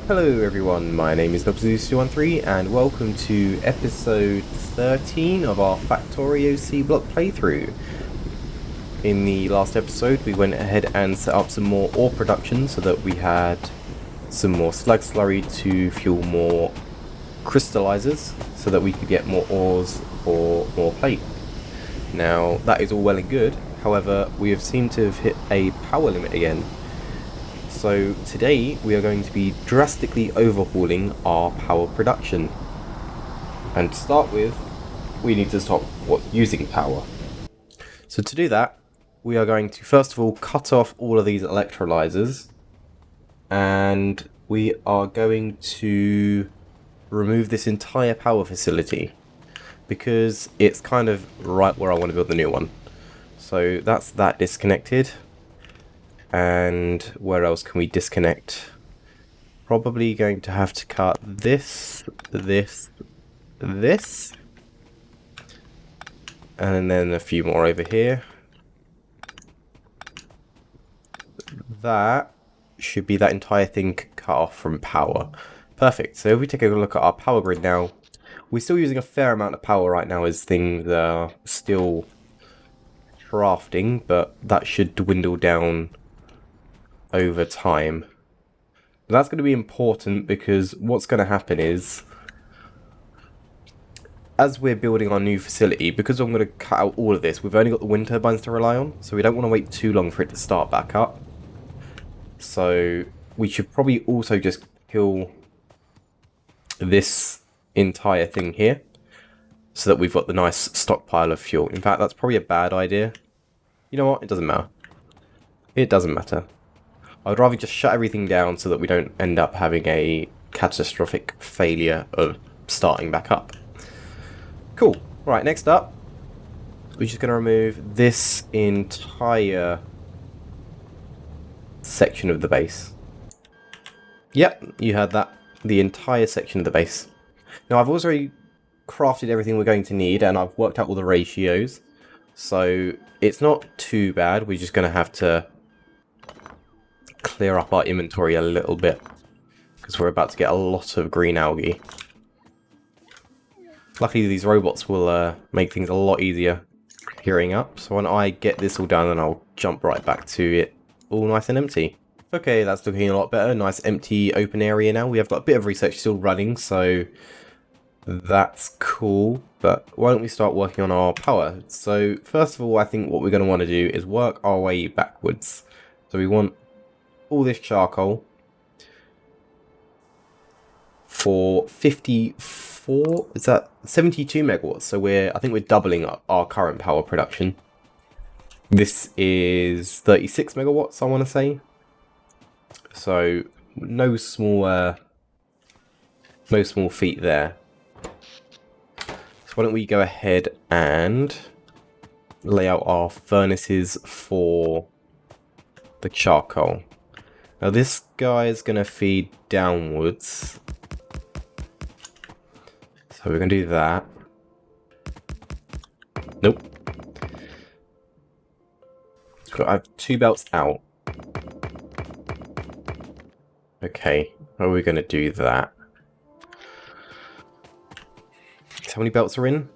Hello everyone, my name is Zeus213 and welcome to episode 13 of our Factorio Sea Block playthrough. In the last episode we went ahead and set up some more ore production so that we had some more slag slurry to fuel more crystallizers so that we could get more ores or more plate. Now that is all well and good, however we have seemed to have hit a power limit again. So today we are going to be drastically overhauling our power production. And to start with, we need to stop using power. So to do that, we are going to first of all cut off all of these electrolyzers. And we are going to remove this entire power facility, because it's kind of right where I want to build the new one. So that's that disconnected. And where else can we disconnect? Probably going to have to cut this, and then a few more over here. That should be that entire thing cut off from power. Perfect. So if we take a look at our power grid now, we're still using a fair amount of power right now as things are still crafting, but that should dwindle down over time. That's going to be important because what's going to happen is, as we're building our new facility, because I'm going to cut out all of this, we've only got the wind turbines to rely on, so we don't want to wait too long for it to start back up. So we should probably also just kill this entire thing here so that we've got the nice stockpile of fuel. In fact, that's probably a bad idea. You know what? It doesn't matter. It doesn't matter. I would rather just shut everything down so that we don't end up having a catastrophic failure of starting back up. Cool. Right, next up, we're just going to remove this entire section of the base. Yep, you heard that. The entire section of the base. Now, I've also crafted everything we're going to need, and I've worked out all the ratios. So it's not too bad. We're just going to have to clear up our inventory a little bit because we're about to get a lot of green algae. Luckily these robots will make things a lot easier clearing up, so when I get this all done then I'll jump right back to it all nice and empty. Okay, that's looking a lot better. Nice empty open area now. We have got a bit of research still running, so that's cool, but why don't we start working on our power? So first of all, I think what we're going to want to do is work our way backwards. So we want all this charcoal for 54, is that 72 megawatts? So I think we're doubling up our current power production. This is 36 megawatts, I want to say. So no small feat there. So why don't we go ahead and lay out our furnaces for the charcoal. Now this guy is going to feed downwards. So we're going to do that. Nope. So I have 2 belts out. Okay, how are we going to do that? So how many belts are in?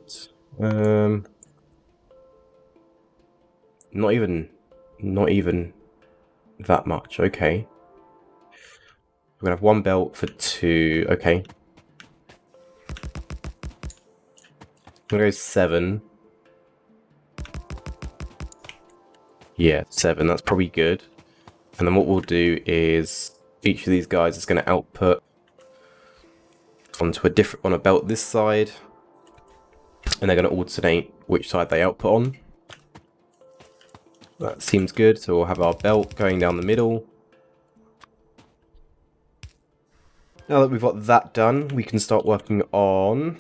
Not even that much. Okay. We're going to have 1 belt for 2. Okay. I'm going to go 7. Yeah, 7. That's probably good. And then what we'll do is each of these guys is going to output onto on a belt this side. And they're going to alternate which side they output on. That seems good. So we'll have our belt going down the middle. Now that we've got that done, we can start working on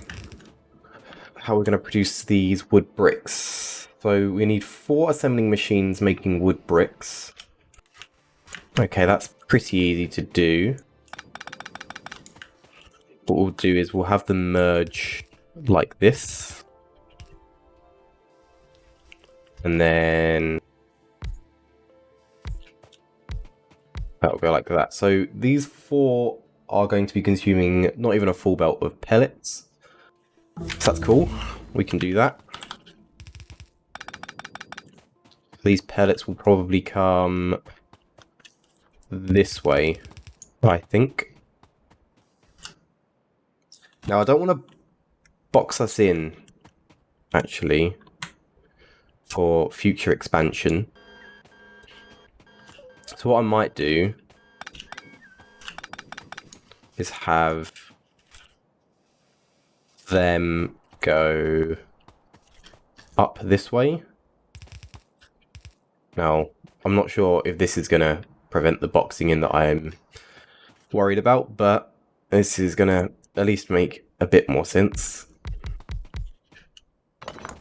how we're going to produce these wood bricks. So we need 4 assembling machines making wood bricks. Okay, that's pretty easy to do. What we'll do is we'll have them merge like this. And then that'll go like that. So these 4 are going to be consuming not even a full belt of pellets. So that's cool. We can do that. These pellets will probably come this way, I think. Now, I don't want to box us in, actually, for future expansion. So what I might do is have them go up this way. Now, I'm not sure if this is going to prevent the boxing in that I'm worried about, but this is going to at least make a bit more sense.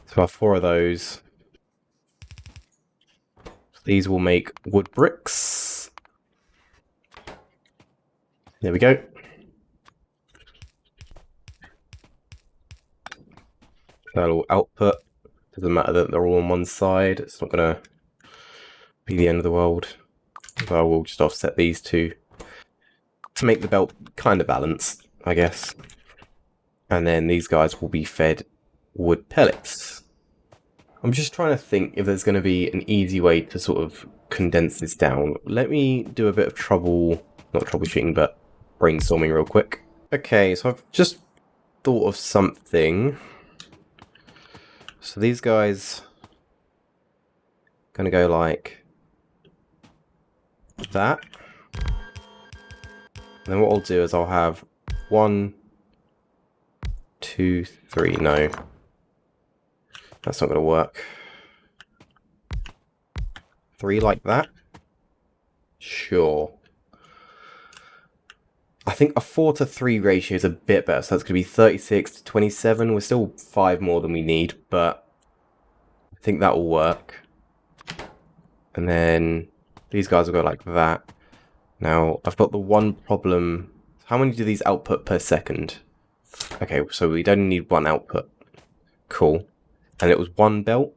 So I have 4 of those. These will make wood bricks. There we go. That'll output. Doesn't matter that they're all on one side. It's not going to be the end of the world. So I will just offset these two to make the belt kind of balanced, I guess. And then these guys will be fed wood pellets. I'm just trying to think if there's going to be an easy way to sort of condense this down. Let me do a bit of not troubleshooting, but brainstorming real quick. Okay, so I've just thought of something. So these guys are going to go like that. And then what I'll do is I'll have 1, 2, 3. No. That's not going to work. 3 like that? Sure. I think a 4:3 ratio is a bit better, so that's going to be 36 to 27. We're still 5 more than we need, but I think that will work. And then these guys will go like that. Now, I've got the one problem. How many do these output per second? Okay, so we'd only need 1 output. Cool. And it was 1 belt.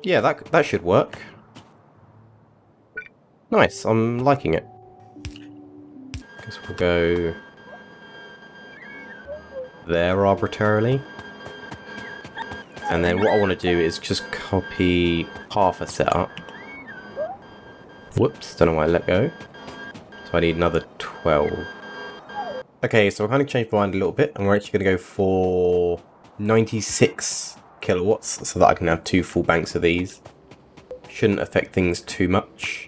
Yeah, that should work. Nice, I'm liking it. Guess we'll go there arbitrarily. And then what I want to do is just copy half a setup. Whoops, don't know why I let go. So I need another 12. Okay, so I kind of changed my mind a little bit, and we're actually going to go for 96 kilowatts, so that I can have 2 full banks of these. Shouldn't affect things too much.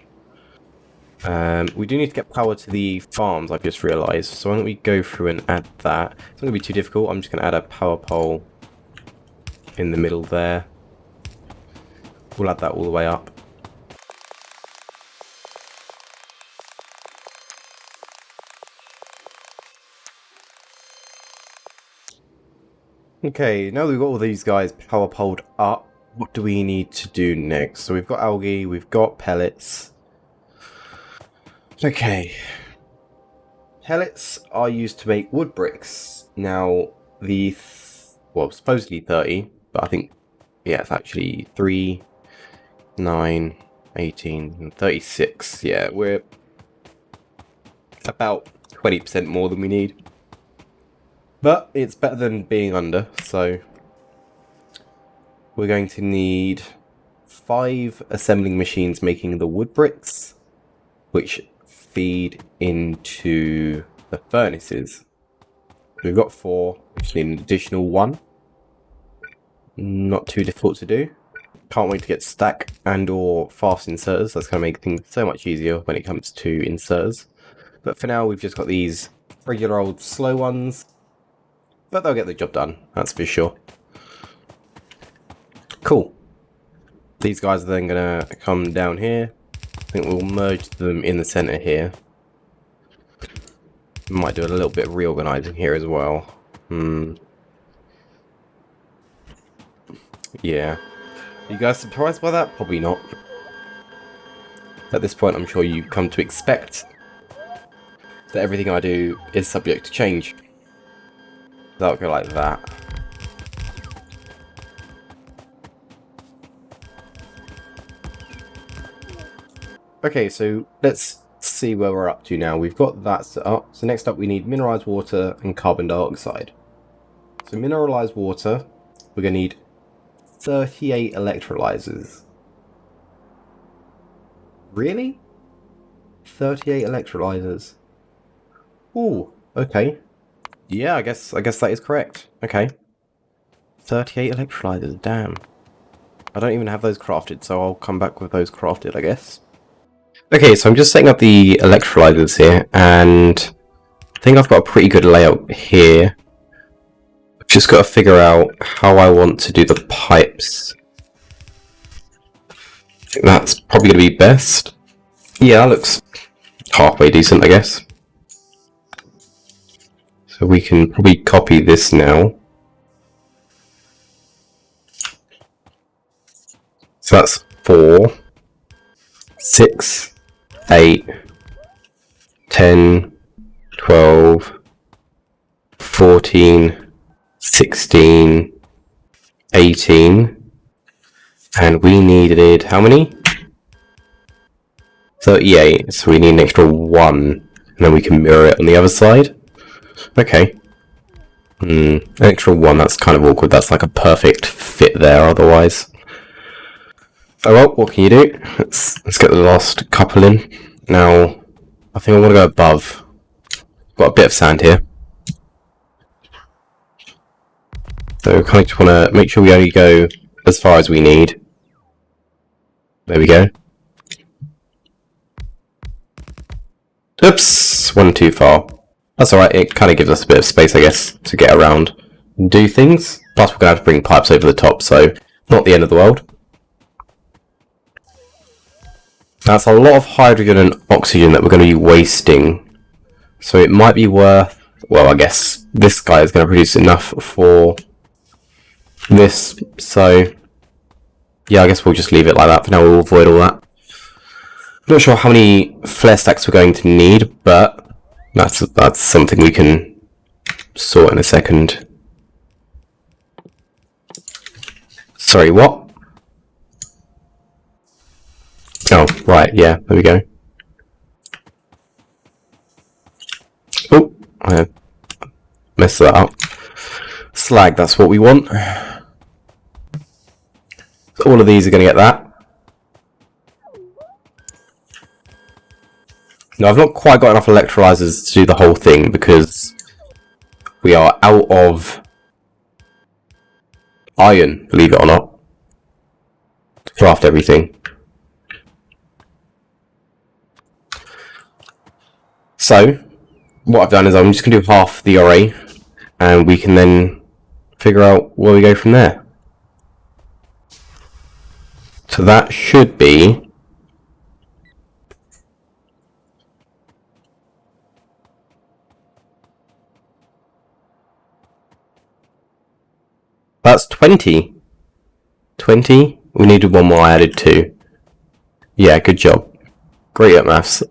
We do need to get power to the farms, I've just realised, so why don't we go through and add that. It's not going to be too difficult. I'm just going to add a power pole in the middle there. We'll add that all the way up. Okay, now that we've got all these guys power poled up, what do we need to do next? So we've got algae, we've got pellets. Okay. Pellets are used to make wood bricks. Now, well, supposedly 30, but I think, yeah, it's actually 3, 9, 18, and 36. Yeah, we're about 20% more than we need. But it's better than being under, so we're going to need 5 assembling machines making the wood bricks, which feed into the furnaces. We've got 4, we just need an additional 1. Not too difficult to do. Can't wait to get stack and or fast inserters. That's going to make things so much easier when it comes to inserters. But for now, we've just got these regular old slow ones. But they'll get the job done, that's for sure. Cool. These guys are then going to come down here. I think we'll merge them in the center here. Might do a little bit of reorganizing here as well. Yeah. Are you guys surprised by that? Probably not. At this point, I'm sure you come to expect that everything I do is subject to change. That'll go like that. Okay, so let's let's see where we're up to now. We've got that set up. So next up we need mineralized water and carbon dioxide. So mineralized water, we're going to need 38 electrolyzers. Really? 38 electrolyzers. Ooh, okay. Yeah, I guess that is correct. Okay. 38 electrolyzers, damn. I don't even have those crafted, so I'll come back with those crafted, I guess. Okay, so I'm just setting up the electrolyzers here, and I think I've got a pretty good layout here. I've just got to figure out how I want to do the pipes. I think that's probably going to be best. Yeah, that looks halfway decent, I guess. So we can probably copy this now. So that's 4, 6, 8, 10, 12, 14, 16, 18, and we needed how many? 38, so we need an extra 1, and then we can mirror it on the other side. Okay. An extra 1, that's kind of awkward, that's like a perfect fit there otherwise. Oh well, what can you do? Let's get the last couple in. Now, I think I want to go above. Got a bit of sand here. So kind of just want to make sure we only go as far as we need. There we go. Oops, one too far. That's alright, it kind of gives us a bit of space, I guess, to get around and do things. Plus we're going to have to bring pipes over the top, so not the end of the world. That's a lot of hydrogen and oxygen that we're going to be wasting. So it might be worth... Well, I guess this guy is going to produce enough for this. So, yeah, I guess we'll just leave it like that for now. We'll avoid all that. Not sure how many flare stacks we're going to need, but that's something we can sort in a second. Sorry, what? Oh, right, yeah, there we go. Oh, I messed that up. Slag, that's what we want. So all of these are going to get that. Now, I've not quite got enough electrolyzers to do the whole thing because we are out of iron, believe it or not, to craft everything. So, what I've done is I'm just going to do half the array, and we can then figure out where we go from there. So that should be... That's 20. 20? We needed one more, I added 2. Yeah, good job. Great at maths.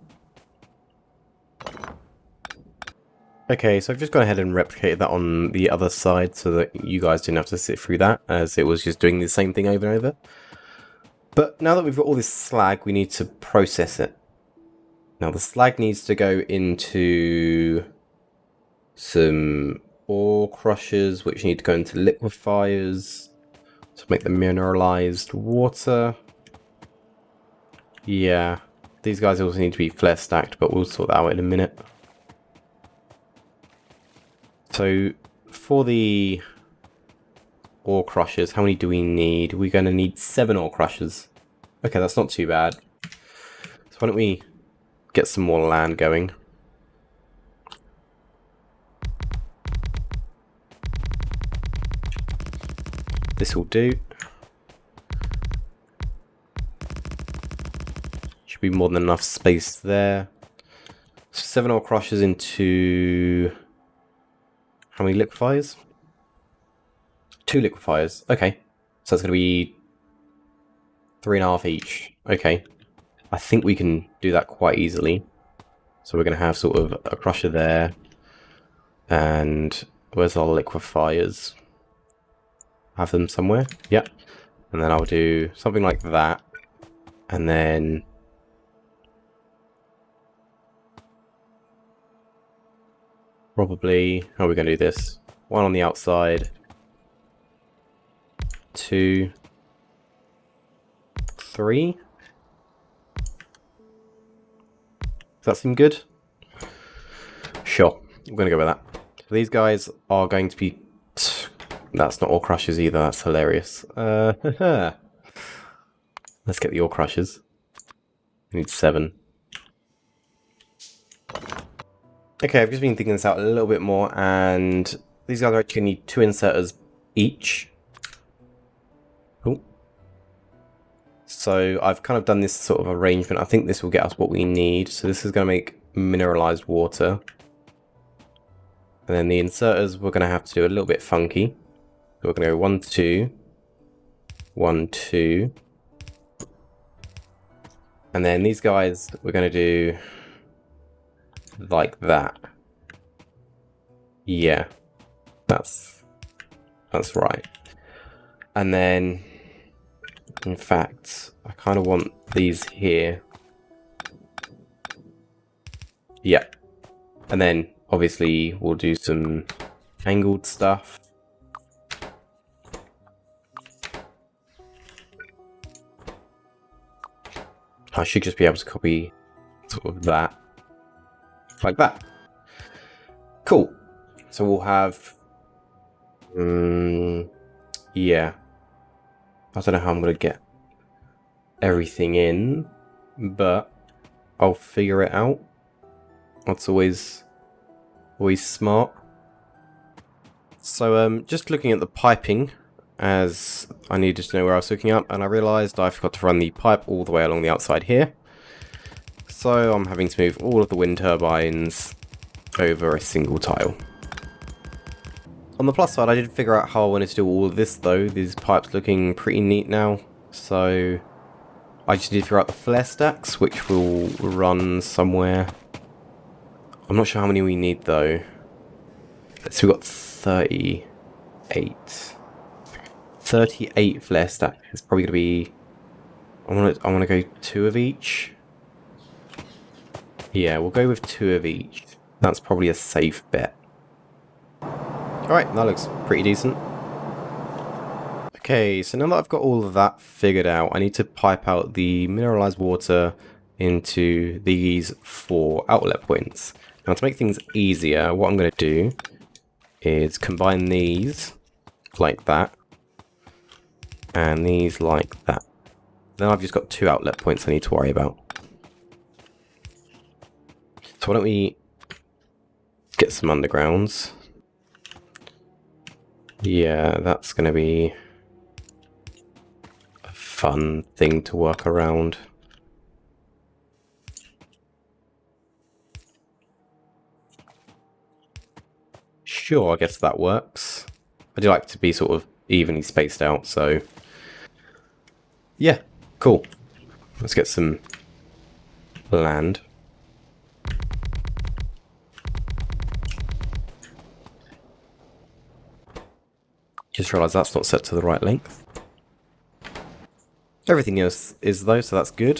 Okay, so I've just gone ahead and replicated that on the other side so that you guys didn't have to sit through that, as it was just doing the same thing over and over. But now that we've got all this slag, we need to process it. Now the slag needs to go into some ore crushers, which need to go into liquefiers to make the mineralized water. Yeah, these guys also need to be flare stacked, but we'll sort that out in a minute. So, for the ore crushers, how many do we need? We're going to need 7 ore crushers. Okay, that's not too bad. So why don't we get some more land going? This will do. Should be more than enough space there. So 7 ore crushers into... How many liquefiers? 2 liquefiers. Okay. So that's going to be 3.5 each. Okay. I think we can do that quite easily. So we're going to have sort of a crusher there. And where's our liquefiers? Have them somewhere? Yep. And then I'll do something like that. And then Probably, how are we going to do this? One on the outside, 2, 3. Does that seem good? Sure, I'm going to go with that. So these guys are going to be... That's not ore crushers either, that's hilarious. Let's get the ore crushers. We need 7. Okay, I've just been thinking this out a little bit more, and these guys are actually going to need 2 inserters each. Cool. So I've kind of done this sort of arrangement. I think this will get us what we need. So this is going to make mineralized water. And then the inserters we're going to have to do a little bit funky. So we're going to go 1, 2, 1, 2. And then these guys we're going to do like that. Yeah, that's right. And then, in fact, I kind of want these here. Yeah. And then, obviously, we'll do some angled stuff. I should just be able to copy sort of that. Like that. Cool. So we'll have... yeah. I don't know how I'm going to get everything in, but I'll figure it out. That's always smart. So just looking at the piping, as I needed to know where I was hooking up, and I realised I forgot to run the pipe all the way along the outside here. So I'm having to move all of the wind turbines over a single tile. On the plus side, I did figure out how I wanted to do all of this though. These pipes looking pretty neat now. So I just need to figure out the flare stacks, which will run somewhere. I'm not sure how many we need though. So we've got 38. 38 flare stacks. It's probably going to be... I want to go 2 of each. Yeah, we'll go with 2 of each. That's probably a safe bet. Alright, that looks pretty decent. Okay, so now that I've got all of that figured out, I need to pipe out the mineralized water into these 4 outlet points. Now to make things easier, what I'm going to do is combine these like that, and these like that. Then I've just got 2 outlet points I need to worry about. So why don't we get some undergrounds? Yeah, that's going to be a fun thing to work around. Sure, I guess that works. I do like to be sort of evenly spaced out, so... yeah, cool. Let's get some land. Just realised that's not set to the right length. Everything else is though, so that's good.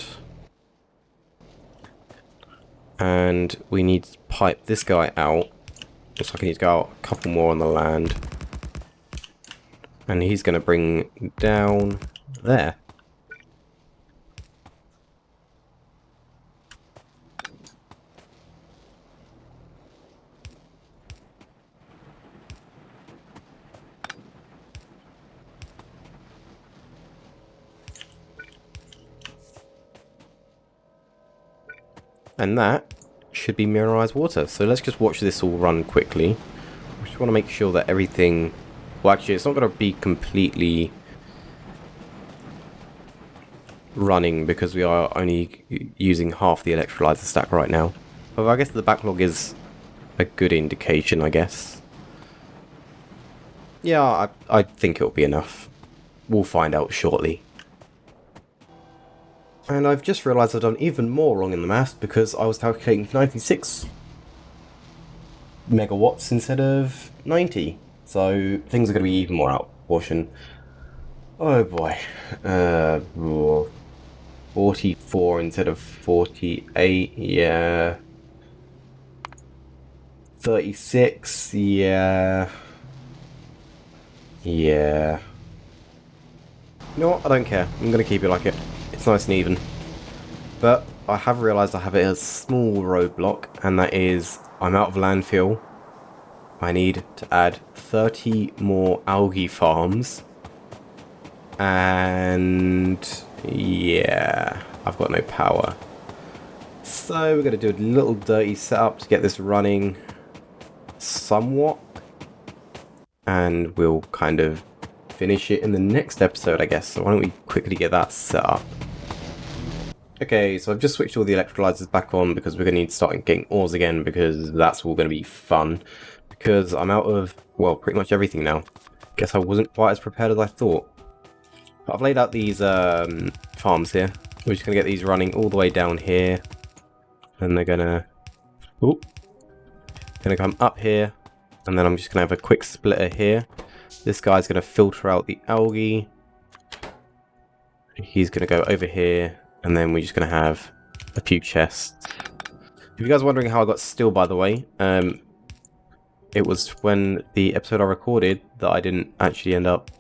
And we need to pipe this guy out. Looks like I need to go out a couple more on the land. And he's going to bring down there. And that should be mineralized water. So let's just watch this all run quickly. I just want to make sure that everything... well, actually, it's not going to be completely running because we are only using half the electrolyzer stack right now. But I guess the backlog is a good indication, I guess. Yeah, I think it'll be enough. We'll find out shortly. And I've just realised I've done even more wrong in the maths because I was calculating 96 megawatts instead of 90. So things are going to be even more out of proportion. Oh boy. 44 instead of 48, yeah. 36, yeah. Yeah. You know what? I don't care. I'm going to keep it like it. It's nice and even. But I have realised I have a small roadblock, and that is I'm out of landfill. I need to add 30 more algae farms. And yeah, I've got no power. So we're going to do a little dirty setup to get this running somewhat. And we'll kind of finish it in the next episode, I guess. So why don't we quickly get that set up. Okay, so I've just switched all the electrolyzers back on because we're going to need to start getting ores again, because that's all going to be fun. Because I'm out of, well, pretty much everything now. Guess I wasn't quite as prepared as I thought. But I've laid out these farms here. We're just going to get these running all the way down here. And they're going to... Oop. Going to come up here. And then I'm just going to have a quick splitter here. This guy's going to filter out the algae. He's going to go over here. And then we're just going to have a few chests. If you guys are wondering how I got still, by the way, it was when the episode I recorded that I didn't actually end up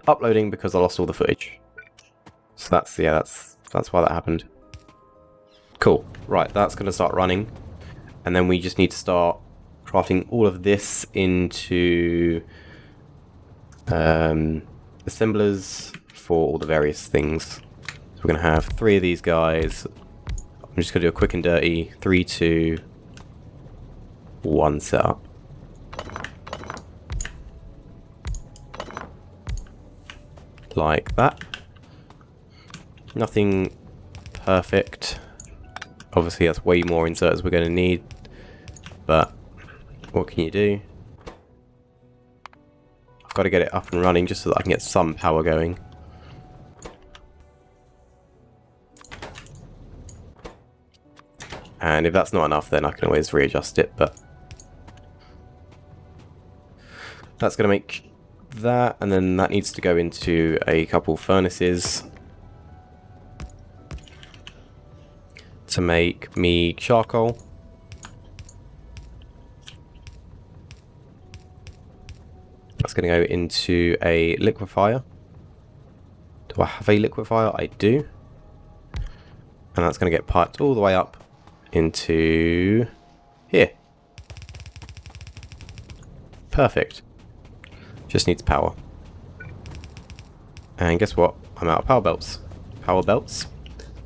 uploading because I lost all the footage. So that's, yeah, that's why that happened. Cool. Right, that's going to start running. And then we just need to start crafting all of this into assemblers for all the various things. So we're going to have 3 of these guys. I'm just going to do a quick and dirty 3, 2, 1 setup. Like that. Nothing perfect. Obviously that's way more inserts we're going to need, but what can you do? I've got to get it up and running just so that I can get some power going. And if that's not enough, then I can always readjust it, but that's going to make that, and then that needs to go into a couple furnaces to make me charcoal. That's going to go into a liquefier. Do I have a liquefier? I do. And that's going to get piped all the way up into here. Perfect. Just needs power. And guess what? I'm out of power belts. Power belts?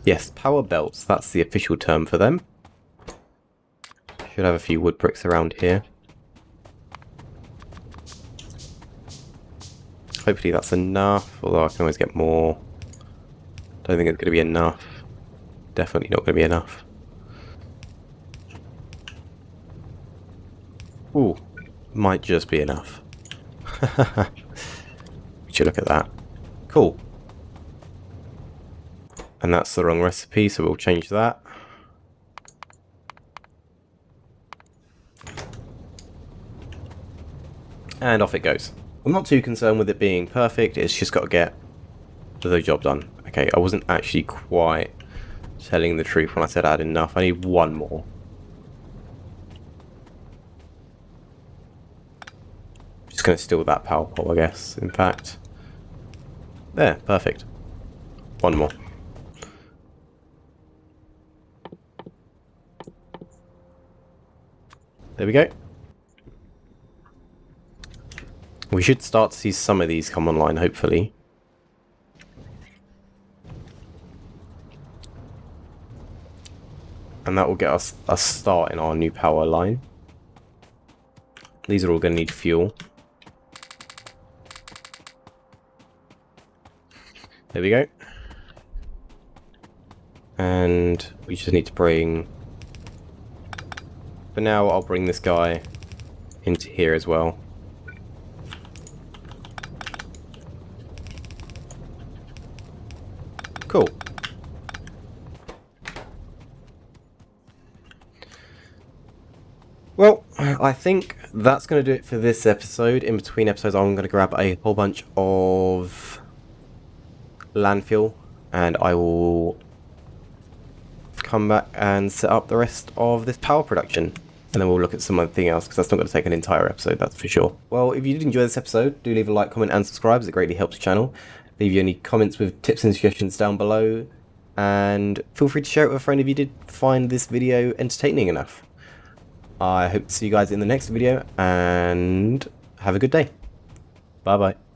Yes, power belts. That's the official term for them. Should have a few wood bricks around here. Hopefully that's enough, although I can always get more. Don't think it's going to be enough. Definitely not going to be enough. Ooh, might just be enough. Would you look at that? Cool. And that's the wrong recipe, so we'll change that. And off it goes. I'm not too concerned with it being perfect, it's just got to get the job done. Okay, I wasn't actually quite telling the truth when I said I had enough. I need one more. Just going to steal that power pole, I guess, in fact. There, perfect. One more. There we go. We should start to see some of these come online, hopefully. And that will get us a start in our new power line. These are all going to need fuel. There we go. And we just need to bring... For now, I'll bring this guy into here as well. Cool. Well, I think that's going to do it for this episode. In between episodes, I'm going to grab a whole bunch of landfill, and I will come back and set up the rest of this power production. and then we'll look at something else, because that's not going to take an entire episode, that's for sure. Well, if you did enjoy this episode, do leave a like, comment and subscribe, as it greatly helps the channel. Leave you any comments with tips and suggestions down below, and feel free to share it with a friend if you did find this video entertaining enough. I hope to see you guys in the next video, and have a good day. Bye bye.